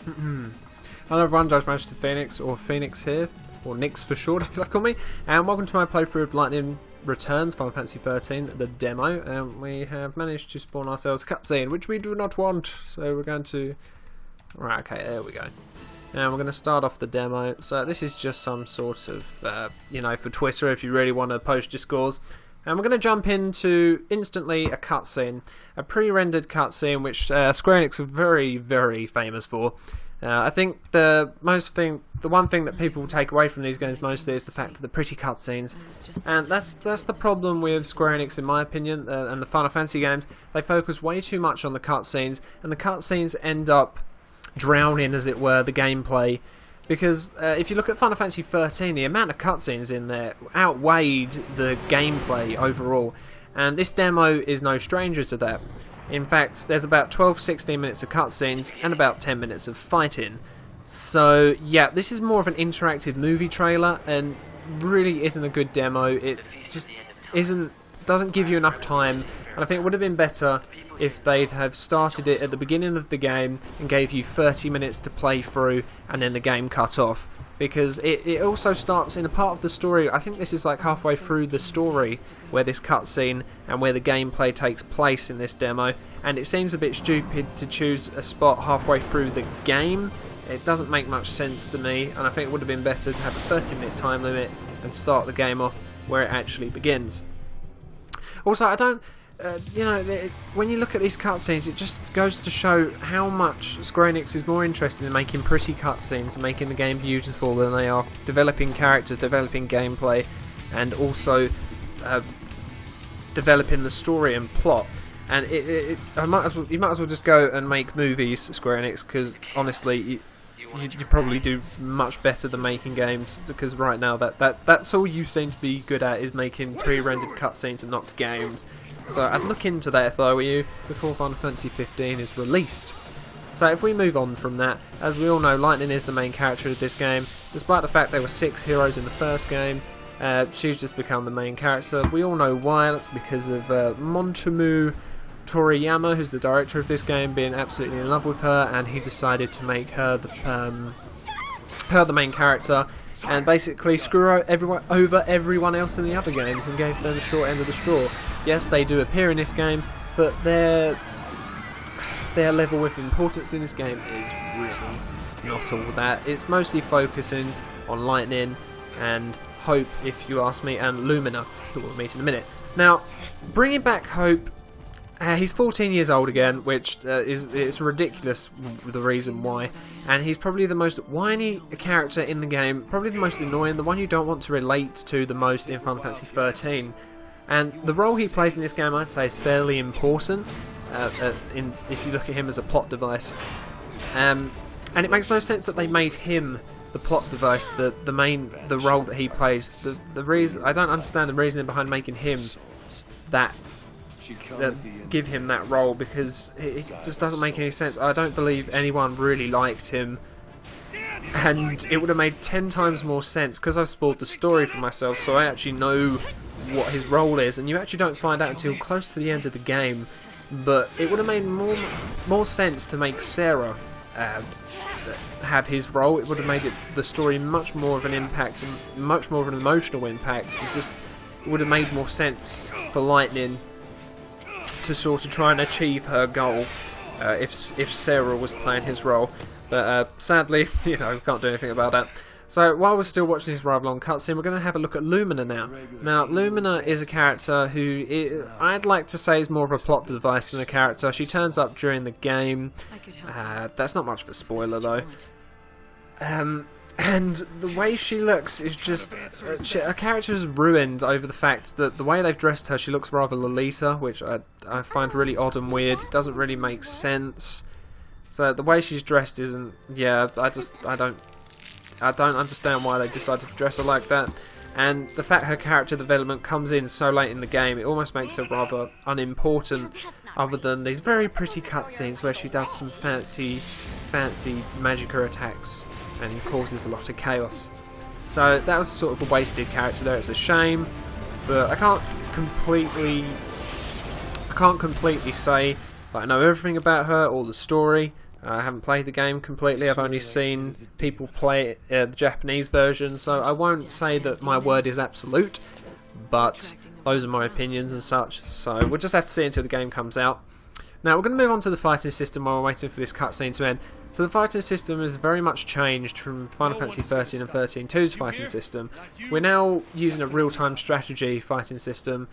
Hello everyone, Judge Master Phoenix, or Phoenix here, or Nix for short if you like to call me, and welcome to my playthrough of Lightning Returns, Final Fantasy 13, the demo, and we have managed to spawn ourselves a cutscene, which we do not want, so we're going to... Right, okay, there we go. And we're going to start off the demo, so this is just some sort of, you know, for Twitter if you really want to post your scores. And we're going to jump into, instantly, a cutscene. A pre-rendered cutscene, which Square Enix are very, very famous for. I think the one thing that people take away from these games mostly is the fact that they're pretty cutscenes. And that's the problem with Square Enix, in my opinion, and the Final Fantasy games. They focus way too much on the cutscenes, and the cutscenes end up drowning, as it were, the gameplay. Because if you look at Final Fantasy 13, the amount of cutscenes in there outweighed the gameplay overall. And this demo is no stranger to that. In fact, there's about 12-16 minutes of cutscenes and about 10 minutes of fighting. So, yeah, this is more of an interactive movie trailer and really isn't a good demo. It just doesn't give you enough time. And I think it would have been better if they'd have started it at the beginning of the game and gave you 30 minutes to play through and then the game cut off. Because it also starts in a part of the story, I think this is like halfway through the story where this cutscene and where the gameplay takes place in this demo, and it seems a bit stupid to choose a spot halfway through the game. It doesn't make much sense to me, and I think it would have been better to have a 30-minute time limit and start the game off where it actually begins. Also, I don't... you know, when you look at these cutscenes, it just goes to show how much Square Enix is more interested in making pretty cutscenes and making the game beautiful than they are developing characters, developing gameplay, and also developing the story and plot. And you might as well just go and make movies, Square Enix, because honestly, you probably do much better than making games. Because right now, that's all you seem to be good at, is making pre-rendered cutscenes and not games. So I'd look into that if I were you before Final Fantasy 15 is released. So if we move on from that, as we all know, Lightning is the main character of this game. Despite the fact there were 6 heroes in the first game, she's just become the main character. We all know why. That's because of Montomu Toriyama, who's the director of this game, being absolutely in love with her, and he decided to make her the main character, and basically screw over everyone else in the other games and gave them the short end of the straw. Yes, they do appear in this game, but their level of importance in this game is really not all that. It's mostly focusing on Lightning and Hope, if you ask me, and Lumina, that we'll meet in a minute. Now, bringing back Hope, he's 14 years old again, which is ridiculous, the reason why. And he's probably the most whiny character in the game, probably the most annoying, the one you don't want to relate to the most in Final Fantasy 13. And the role he plays in this game, I'd say, is fairly important, if you look at him as a plot device. And it makes no sense that they made him the plot device, the role that he plays. The reason, I don't understand the reasoning behind making him give him that role, because it just doesn't make any sense. I don't believe anyone really liked him, and it would have made 10 times more sense, because I've spoiled the story for myself, so I actually know what his role is, and you actually don't find out until close to the end of the game. But it would have made more sense to make Sarah have his role. It would have made the story much more of an impact and much more of an emotional impact. It would have made more sense for Lightning to sort of try and achieve her goal if Sarah was playing his role. But sadly, you know, we can't do anything about that. So while we're still watching this rather long cutscene, we're going to have a look at Lumina now. Now, Lumina is a character who I'd like to say is more of a plot device than a character. She turns up during the game. That's not much of a spoiler though. And the way she looks is just... her character is ruined over the fact that the way they've dressed her, she looks rather Lolita, which I find really odd and weird. It doesn't really make sense. So the way she's dressed isn't... yeah, I don't understand why they decided to dress her like that. And the fact her character development comes in so late in the game, it almost makes her rather unimportant, other than these very pretty cutscenes where she does some fancy magicka attacks and causes a lot of chaos. So that was sort of a wasted character there. It's a shame, but I can't completely say that I know everything about her or the story. I haven't played the game completely. I've only seen people play the Japanese version, so I won't say that my word is absolute, but those are my opinions and such. So we'll just have to see until the game comes out. Now we're going to move on to the fighting system while we're waiting for this cutscene to end. So the fighting system has very much changed from Final Fantasy 13 and 13-2's fighting system. We're now using a real-time strategy fighting system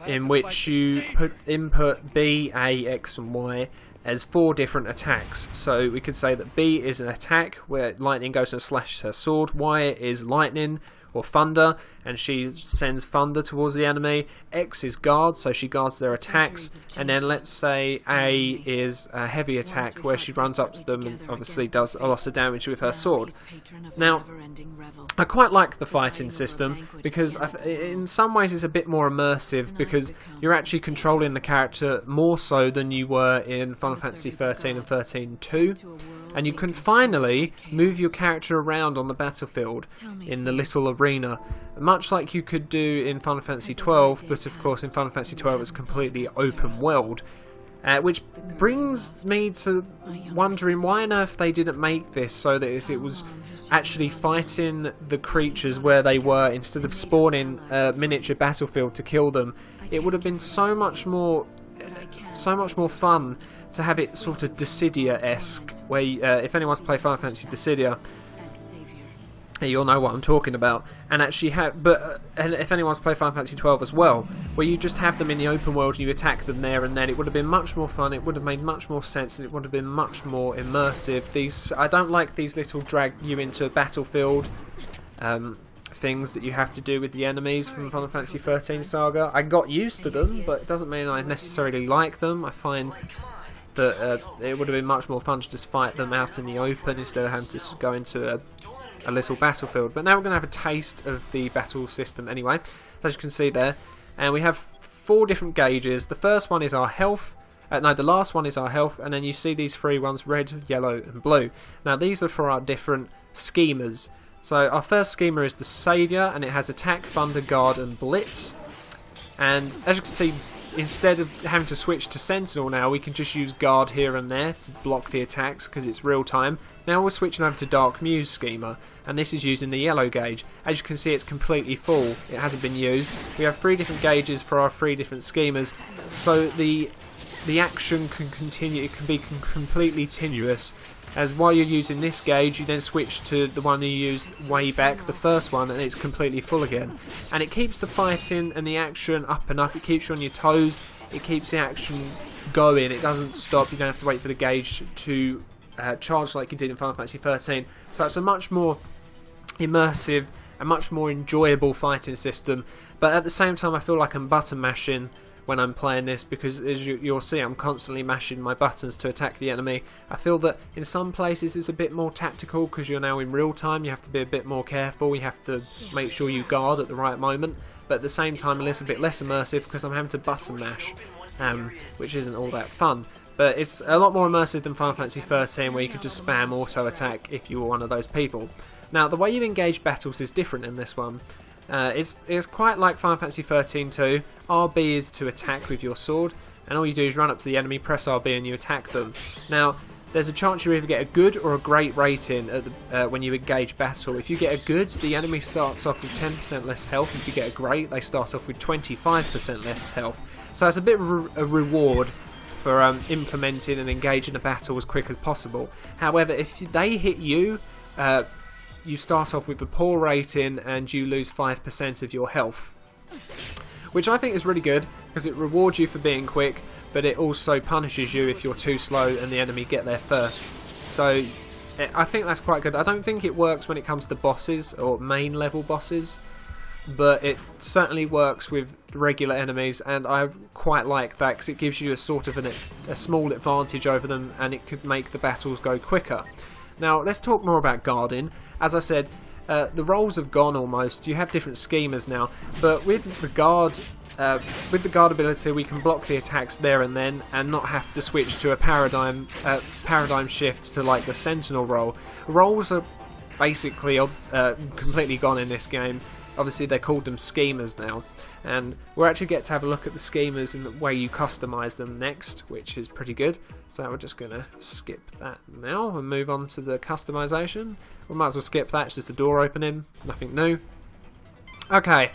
in which you input B, A, X and Y as 4 different attacks. So we could say that B is an attack where lightning goes and slashes her sword, Y is lightning or thunder and she sends thunder towards the enemy, X is guard, so she guards their attacks, and then let's say A is a heavy attack where she runs up to them and obviously does a lot of damage with her sword. Now I quite like the fighting system because in some ways it's a bit more immersive because you're actually controlling the character more so than you were in Final Fantasy 13 and 13-2, and you can finally move your character around on the battlefield in the little arena, much like you could do in Final Fantasy 12, but of course in Final Fantasy 12 it's completely open world. Which brings me to wondering why on earth they didn't make this so that if it was actually fighting the creatures where they were instead of spawning a miniature battlefield to kill them, it would have been so much more fun to have it sort of Dissidia-esque, where if anyone's played Final Fantasy Dissidia, you'll know what I'm talking about. And actually and if anyone's played Final Fantasy 12 as well, where you just have them in the open world and you attack them there and then, it would have been much more fun, it would have made much more sense, and it would have been much more immersive. I don't like these little drag you into a battlefield things that you have to do with the enemies from Final Fantasy 13 Saga. I got used to them, but it doesn't mean I necessarily like them. I find that it would have been much more fun to just fight them out in the open instead of having to go into a little battlefield. But now we're going to have a taste of the battle system anyway, as you can see there. And we have 4 different gauges. The first one is our health. No, the last one is our health, and then you see these 3 ones, red, yellow and blue. Now these are for our different schemas. So our first schema is the Saviour, and it has attack, thunder, guard and blitz. And as you can see, instead of having to switch to Sentinel now, we can just use guard here and there to block the attacks because it's real time. Now we're switching over to Dark Muse schema, and this is using the yellow gauge. As you can see, it's completely full, it hasn't been used. We have 3 different gauges for our 3 different schemas, so the action can continue, it can be completely tenuous. As while you're using this gauge, you then switch to the one you used way back, the first one, and it's completely full again. And it keeps the fighting and the action up and up, it keeps you on your toes, it keeps the action going, it doesn't stop, you don't have to wait for the gauge to charge like you did in Final Fantasy 13. So it's a much more immersive and much more enjoyable fighting system, but at the same time I feel like I'm button mashing when I'm playing this, because as you'll see, I'm constantly mashing my buttons to attack the enemy. I feel that in some places it's a bit more tactical because you're now in real time, you have to be a bit more careful, you have to make sure you guard at the right moment, but at the same time a little bit less immersive because I'm having to button mash, which isn't all that fun. But it's a lot more immersive than Final Fantasy 13, where you could just spam auto attack if you were one of those people. Now the way you engage battles is different in this one. It's quite like Final Fantasy 13 too. RB is to attack with your sword, and all you do is run up to the enemy, press RB and you attack them. Now there's a chance you either get a good or a great rating at when you engage battle. If you get a good, the enemy starts off with 10% less health. If you get a great, they start off with 25% less health. So it's a bit of a reward for implementing and engaging a battle as quick as possible. However, if they hit you, you start off with a poor rating and you lose 5% of your health, which I think is really good because it rewards you for being quick, but it also punishes you if you're too slow and the enemy get there first. So I think that's quite good. I don't think it works when it comes to bosses or main level bosses, but it certainly works with regular enemies, and I quite like that because it gives you a sort of a small advantage over them, and it could make the battles go quicker. Now let's talk more about guarding. As I said, the roles have gone almost. You have different schemas now, but with the guard ability, we can block the attacks there and then, and not have to switch to a paradigm shift to like the Sentinel role. Roles are basically completely gone in this game. Obviously, they called them schemas now. And we'll actually get to have a look at the schemas and the way you customise them next, which is pretty good. So we're just going to skip that now and move on to the customisation. We might as well skip that, it's just a door opening, nothing new. Okay,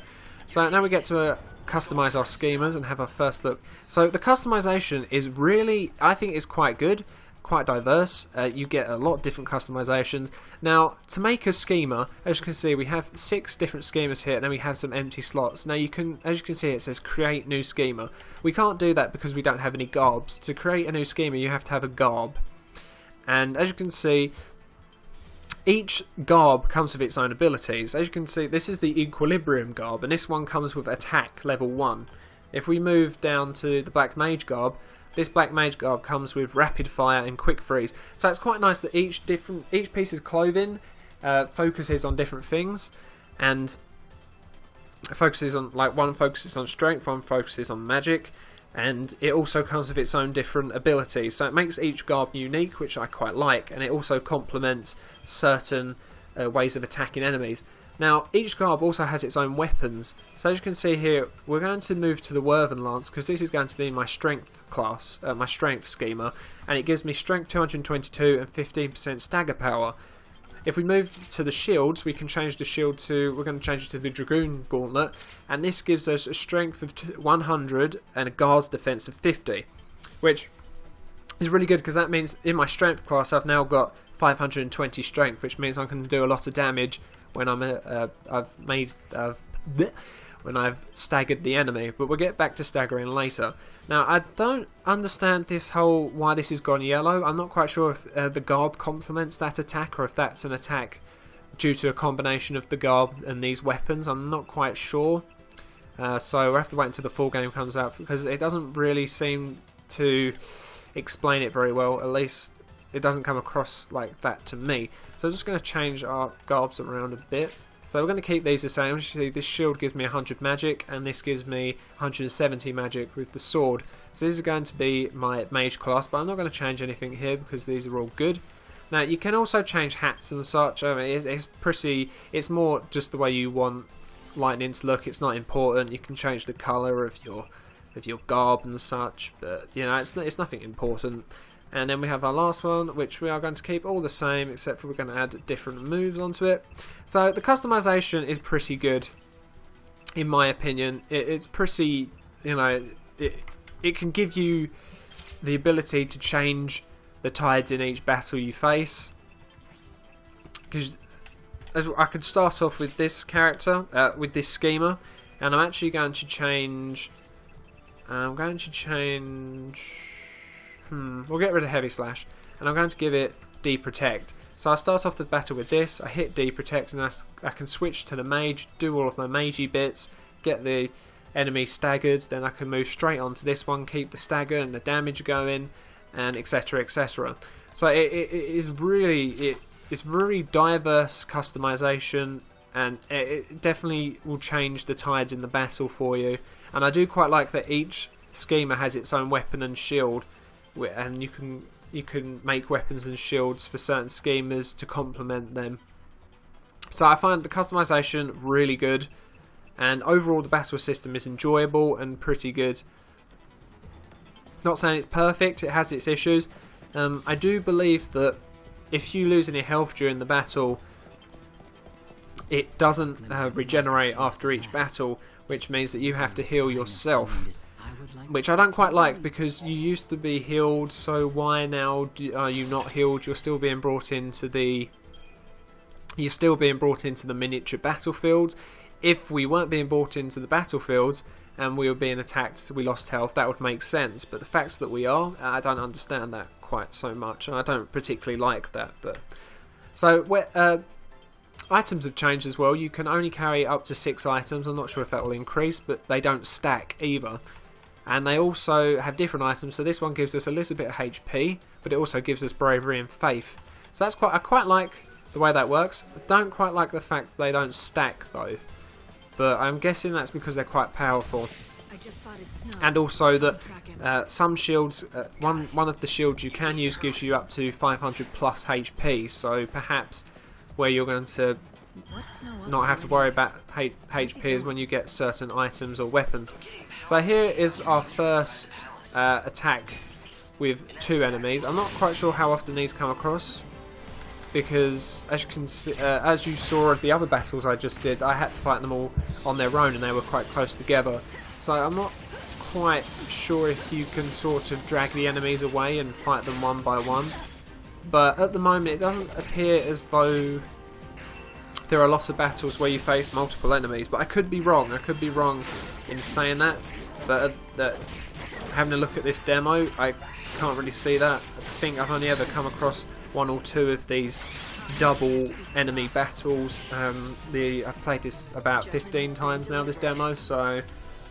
so now we get to customise our schemas and have our first look. So the customisation is really, I think is quite good, quite diverse. You get a lot of different customisations. Now, to make a schema, as you can see, we have 6 different schemas here, and then we have some empty slots. Now, you can, as you can see, it says create new schema. We can't do that because we don't have any garbs. To create a new schema, you have to have a garb. And as you can see, each garb comes with its own abilities. As you can see, this is the equilibrium garb, and this one comes with attack level 1. If we move down to the black mage garb, this black mage garb comes with rapid fire and quick freeze. So it's quite nice that each piece of clothing focuses on different things, and focuses on, like, one focuses on strength, one focuses on magic, and it also comes with its own different abilities. So it makes each garb unique, which I quite like, and it also complements certain ways of attacking enemies. Now, each garb also has its own weapons. So as you can see here, we're going to move to the Werven Lance, because this is going to be my strength class, my strength schema, and it gives me strength 222 and 15% stagger power. If we move to the shields, we can change the shield to, we're going to change it to the Dragoon Gauntlet, and this gives us a strength of 100 and a guard's defense of 50, which is really good because that means in my strength class I've now got 520 strength, which means I can do a lot of damage when when I've staggered the enemy. But we'll get back to staggering later. Now, I don't understand this whole why this has gone yellow. I'm not quite sure if the garb complements that attack, or if that's an attack due to a combination of the garb and these weapons. I'm not quite sure. So we'll have to wait until the full game comes out, because it doesn't really seem to explain it very well. At least it doesn't come across like that to me. So I'm just going to change our garbs around a bit. So we're going to keep these the same. As you see, this shield gives me 100 magic, and this gives me 170 magic with the sword. So this is going to be my mage class, but I'm not going to change anything here because these are all good. Now, you can also change hats and such. I mean, it's more just the way you want lightning to look. It's not important. You can change the colour of your garb and such, but you know, it's nothing important. And then we have our last one, which we are going to keep all the same, except for we're going to add different moves onto it. So the customization is pretty good, in my opinion. It's pretty, you know, it can give you the ability to change the tides in each battle you face. Because I could start off with this character, with this schema, and I'm actually going to change. We'll get rid of Heavy Slash, and I'm going to give it D-Protect. So I start off the battle with this, I hit D-Protect, and I can switch to the Mage, do all of my magey bits, get the enemy staggered, then I can move straight onto this one, keep the stagger and the damage going, and etc, etc. So it's really diverse customization, and it definitely will change the tides in the battle for you. And I do quite like that each schema has its own weapon and shield, and you can make weapons and shields for certain schemas to complement them. So I find the customization really good, and overall the battle system is enjoyable and pretty good. Not saying it's perfect, it has its issues. I do believe that if you lose any health during the battle, it doesn't regenerate after each battle, which means that you have to heal yourself. Which I don't quite like, because you used to be healed, so why now are you not healed? You're still being brought into the miniature battlefields. If we weren't being brought into the battlefields and we were being attacked, we lost health, that would make sense. But the fact that we are, I don't understand that quite so much, and I don't particularly like that. But so items have changed as well. You can only carry up to 6 items. I'm not sure if that will increase, but they don't stack either. And they also have different items. So this one gives us a little bit of HP, but it also gives us bravery and faith. So that's I quite like the way that works. I don't quite like the fact they don't stack though. But I'm guessing that's because they're quite powerful. And also that some shields, one of the shields you can use gives you up to 500 plus HP. So perhaps where you're going to not have to worry about HPs when you get certain items or weapons. So here is our first attack with 2 enemies. I'm not quite sure how often these come across, because as you can see, as you saw of the other battles I just did, I had to fight them all on their own and they were quite close together. So I'm not quite sure if you can sort of drag the enemies away and fight them one by one. But at the moment it doesn't appear as though there are lots of battles where you face multiple enemies. But I could be wrong. I could be wrong in saying that. But having a look at this demo, I can't really see that. I think I've only ever come across 1 or 2 of these double enemy battles. I've played this about 15 times now, this demo, so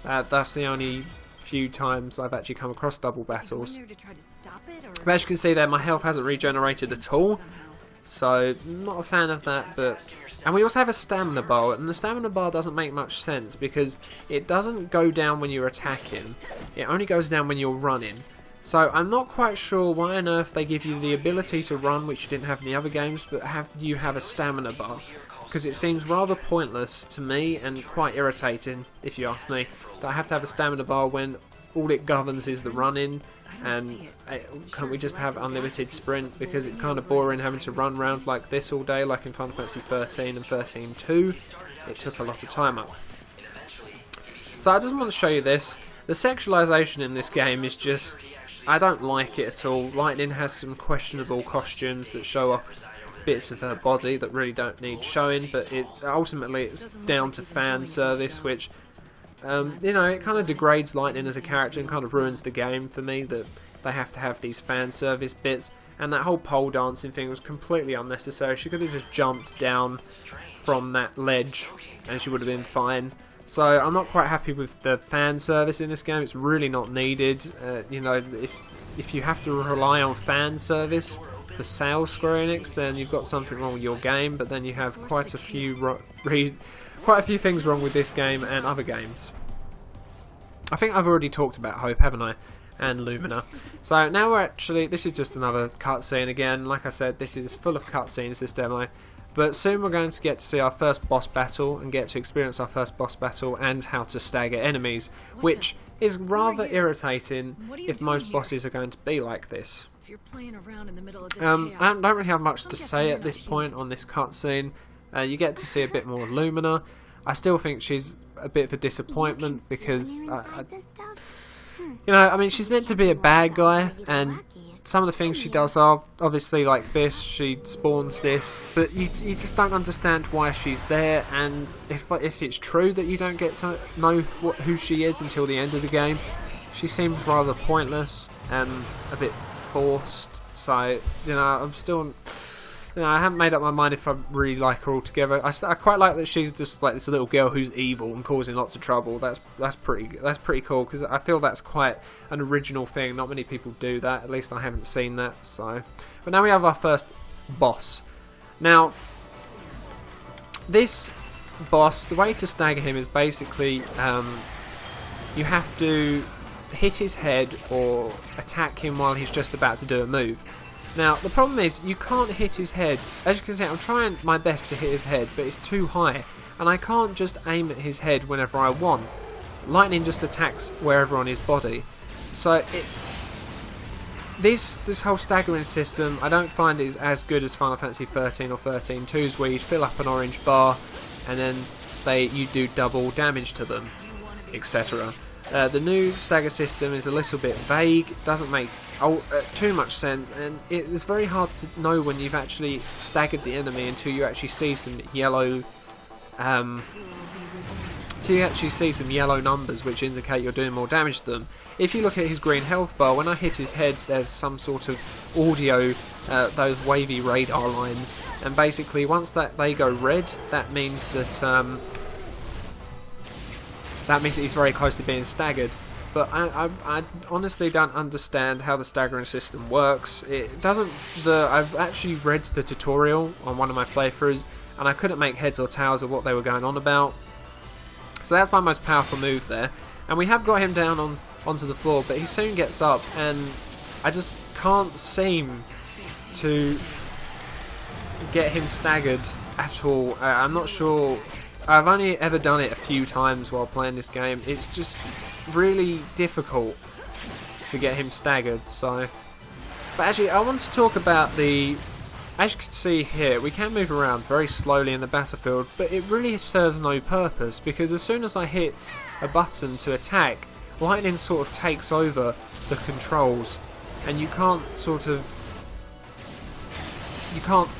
that's the only few times I've actually come across double battles. But as you can see there, my health hasn't regenerated at all, so not a fan of that. And we also have a stamina bar, and the stamina bar doesn't make much sense because it doesn't go down when you're attacking, it only goes down when you're running. So I'm not quite sure why on earth they give you the ability to run, which you didn't have in the other games, but you have a stamina bar. Because it seems rather pointless to me and quite irritating, if you ask me, that I have to have a stamina bar when all it governs is the running. And can't we just have unlimited sprint, because it's kind of boring having to run around like this all day, like in Final Fantasy 13 and 13-2. It took a lot of time up. So I just want to show you this. The sexualization in this game is just, I don't like it at all. Lightning has some questionable costumes that show off bits of her body that really don't need showing, but ultimately it's down to fan service, which you know, it kind of degrades Lightning as a character and kind of ruins the game for me, that they have to have these fan service bits. And that whole pole dancing thing was completely unnecessary. She could have just jumped down from that ledge and she would have been fine. So I'm not quite happy with the fan service in this game. It's really not needed. You know, if you have to rely on fan service for sales, Square Enix, then you've got something wrong with your game. But then you have quite a few things wrong with this game and other games. I think I've already talked about Hope, haven't I? And Lumina. So now we're actually, this is just another cutscene again. Like I said, this is full of cutscenes, this demo. But soon we're going to get to see our first boss battle and get to experience our first boss battle and how to stagger enemies, which is rather irritating if most bosses are going to be like this. I don't really have much to say at this point on this cutscene. You get to see a bit more of Lumina. I still think she's a bit of a disappointment because, you know, I mean, she's meant to be a bad guy, and some of the things she does are obviously like this. She spawns this, but you just don't understand why she's there. And if it's true that you don't get to know who she is until the end of the game, she seems rather pointless and a bit forced. So, you know, I'm still, you know, I haven't made up my mind if I really like her altogether. I quite like that she's just like this little girl who's evil and causing lots of trouble. That's pretty cool, because I feel that's quite an original thing. Not many people do that. At least I haven't seen that. So, but now we have our first boss. Now, this boss, the way to stagger him is basically you have to hit his head or attack him while he's just about to do a move. Now, the problem is, you can't hit his head. As you can see, I'm trying my best to hit his head, but it's too high. And I can't just aim at his head whenever I want. Lightning just attacks wherever on his body. So, this whole staggering system, I don't find is as good as Final Fantasy 13 or 13-2's, where you fill up an orange bar, and then you do double damage to them, etc. The new stagger system is a little bit vague, doesn't make too much sense, and it's very hard to know when you've actually staggered the enemy until you actually see some yellow numbers which indicate you're doing more damage to them. If you look at his green health bar, when I hit his head there's some sort of audio, those wavy radar lines, and basically once they go red, that means that he's very close to being staggered. But I honestly don't understand how the staggering system works. It doesn't. I've actually read the tutorial on one of my playthroughs, and I couldn't make heads or tails of what they were going on about. So that's my most powerful move there. And we have got him down onto the floor, but he soon gets up, and I just can't seem to get him staggered at all. I'm not sure. I've only ever done it a few times while playing this game. It's just really difficult to get him staggered. So, but actually, I want to talk about the. As you can see here, we can move around very slowly in the battlefield, but it really serves no purpose because as soon as I hit a button to attack, lightning sort of takes over the controls, and you can't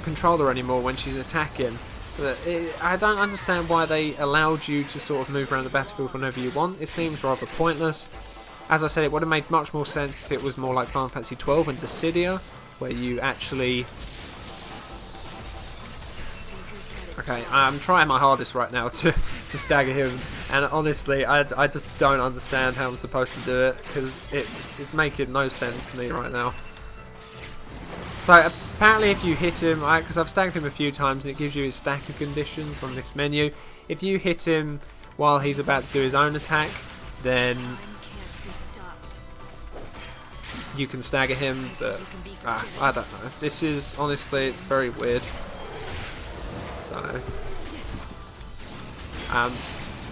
control her anymore when she's attacking. So I don't understand why they allowed you to sort of move around the battlefield whenever you want. It seems rather pointless. As I said, it would have made much more sense if it was more like Final Fantasy 12 and Dissidia, where you actually... Okay, I'm trying my hardest right now to stagger him, and honestly, I just don't understand how I'm supposed to do it, because it's making no sense to me right now. So apparently if you hit him, because I've staggered him a few times and it gives you his stack of conditions on this menu, if you hit him while he's about to do his own attack, then you can stagger him, but I don't know. This is, honestly, it's very weird. So,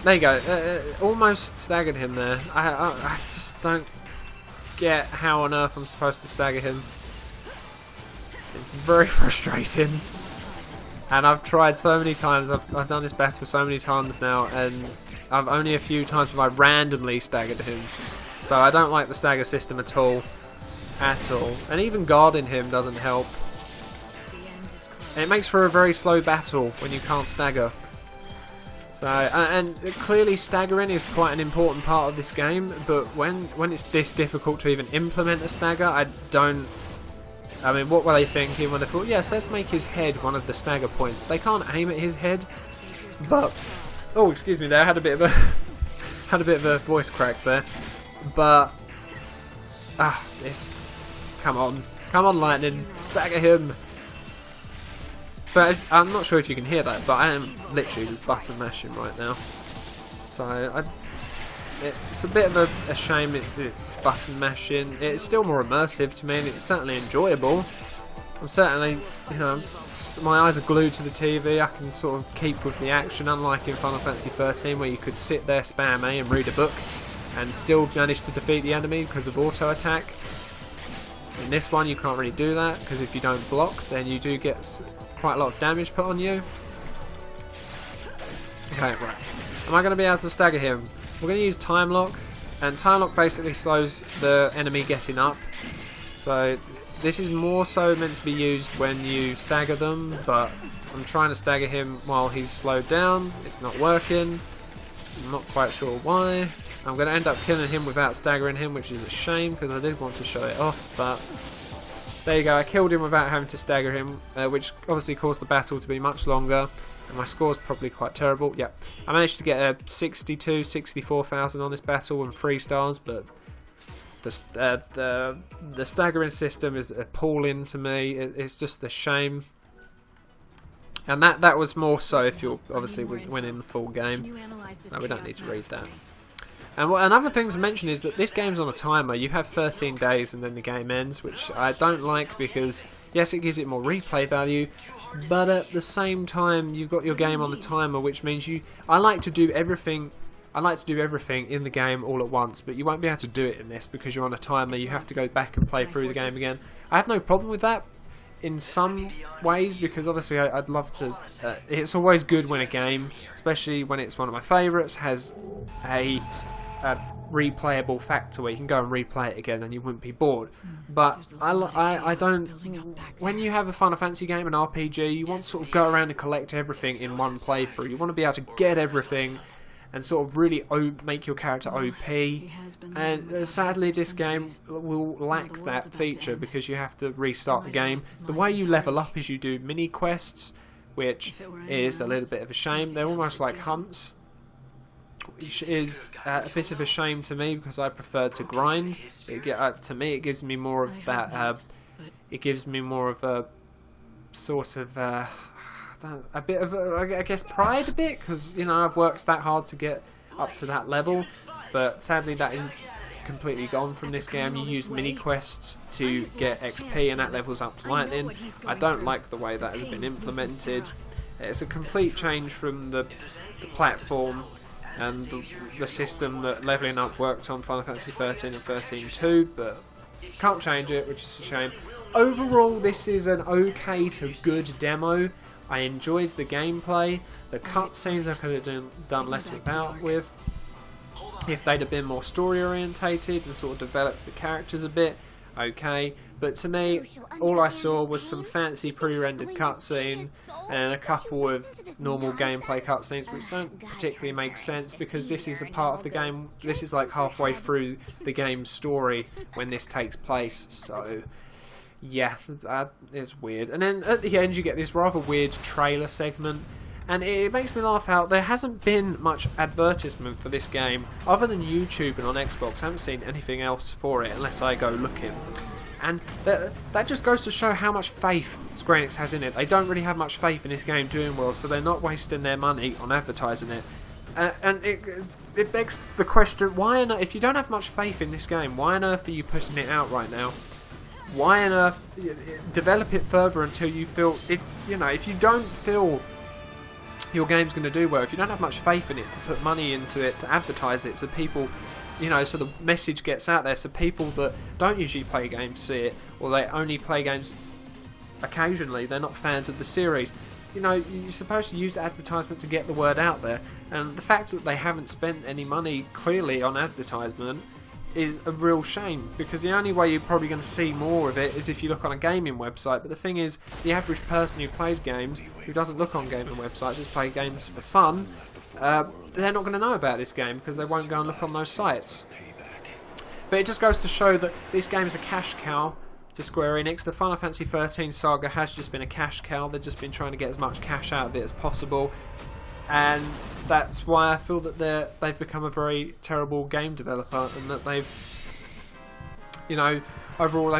there you go. Almost staggered him there. I just don't get how on earth I'm supposed to stagger him. It's very frustrating. And I've tried so many times. I've done this battle so many times now, and I've only a few times where I randomly staggered him. So I don't like the stagger system at all. And even guarding him doesn't help. And it makes for a very slow battle when you can't stagger. So, and clearly staggering is quite an important part of this game, but when it's this difficult to even implement a stagger, I mean, what were they thinking when they thought, yes, let's make his head one of the stagger points? They can't aim at his head, but... Oh, excuse me there, I had a bit of a voice crack there. But... Come on, lightning, stagger him! But I'm not sure if you can hear that, but I am literally just button mashing right now. So it's a bit of a shame it's button mashing. It's still more immersive to me, and it's certainly enjoyable. I'm certainly, you know, my eyes are glued to the TV. I can sort of keep with the action, unlike in Final Fantasy 13, where you could sit there, spam A, and read a book, and still manage to defeat the enemy because of auto attack. In this one, you can't really do that because if you don't block, then you do get quite a lot of damage put on you. Okay, right. Am I going to be able to stagger him? We're going to use time lock, and time lock basically slows the enemy getting up. So this is more so meant to be used when you stagger them, but I'm trying to stagger him while he's slowed down. It's not working. I'm not quite sure why. I'm going to end up killing him without staggering him, which is a shame because I did want to show it off, but there you go. I killed him without having to stagger him, which obviously caused the battle to be much longer, and my score's probably quite terrible. Yeah, I managed to get a 64,000 on this battle and 3 stars, but the staggering system is appalling to me. It's just a shame. And that was more so if you're obviously winning the full game. No, we don't need to read that. And another thing to mention is that this game's on a timer. You have 13 days and then the game ends, which I don't like because, yes, it gives it more replay value, but at the same time, you've got your game on the timer, which means I like to do everything in the game all at once, but you won't be able to do it in this because you're on a timer. You have to go back and play through the game again. I have no problem with that in some ways because obviously I'd love to... it's always good when a game, especially when it's one of my favourites, has a replayable factor where you can go and replay it again and you wouldn't be bored. But I don't... When you have a Final Fantasy game, an RPG, you want to sort of go around and collect everything in one playthrough. You want to be able to get everything and sort of really make your character OP. And sadly this game will lack that feature because you have to restart the game. The way you level up is you do mini quests, which is a little bit of a shame. They're almost like hunts, which is a bit of a shame to me because I prefer to grind. To me, it gives me more of that. It gives me more of a sort of a bit of I guess pride a bit because you know I've worked that hard to get up to that level, but sadly that is completely gone from this game. You use mini quests to get XP and that levels up to lightning. I don't like the way that has been implemented. It's a complete change from the platform and the system that Leveling Up worked on Final Fantasy 13 and 13-2, but can't change it, which is a shame. Overall, this is an okay to good demo. I enjoyed the gameplay. The cutscenes I could have done less with. If they'd have been more story orientated and sort of developed the characters a bit, okay. But to me, all I saw was some fancy pre-rendered cutscene and a couple of normal gameplay cutscenes, which don't particularly make sense because this is a part of the game. This is like halfway through the game's story when this takes place. So yeah, it's weird. And then at the end you get this rather weird trailer segment, and it makes me laugh out. There hasn't been much advertisement for this game other than YouTube and on Xbox. I haven't seen anything else for it unless I go looking. And that just goes to show how much faith Square Enix has in it. They don't really have much faith in this game doing well, so they're not wasting their money on advertising it. And it begs the question, why on earth, if you don't have much faith in this game, why on earth are you pushing it out right now? Why on earth develop it further until you feel, if you don't feel your game's going to do well, if you don't have much faith in it to put money into it, to advertise it, so people, so the message gets out there, so people that don't usually play games see it, or they only play games occasionally, they're not fans of the series. You're supposed to use advertisement to get the word out there, and the fact that they haven't spent any money clearly on advertisement is a real shame, because the only way you're probably going to see more of it is if you look on a gaming website. But the thing is, the average person who plays games, who doesn't look on gaming websites, just play games for fun, they're not going to know about this game because they won't go and look on those sites. But it just goes to show that this game is a cash cow to Square Enix. The Final Fantasy 13 saga has just been a cash cow. They've just been trying to get as much cash out of it as possible, and that's why I feel that they've become a very terrible game developer, and that they've, overall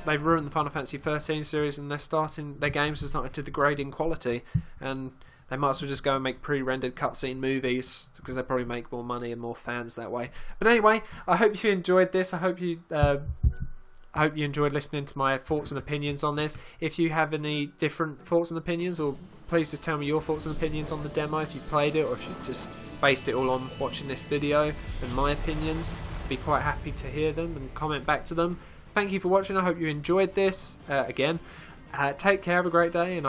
they've ruined the Final Fantasy 13 series, and their games are starting to degrade in quality, and they might as well just go and make pre-rendered cutscene movies because they probably make more money and more fans that way. But anyway, I hope you enjoyed this. I hope you enjoyed listening to my thoughts and opinions on this. If you have any different thoughts and opinions, or please just tell me your thoughts and opinions on the demo if you played it, or if you just based it all on watching this video and my opinions. I'd be quite happy to hear them and comment back to them. Thank you for watching. I hope you enjoyed this. Again, take care, have a great day, and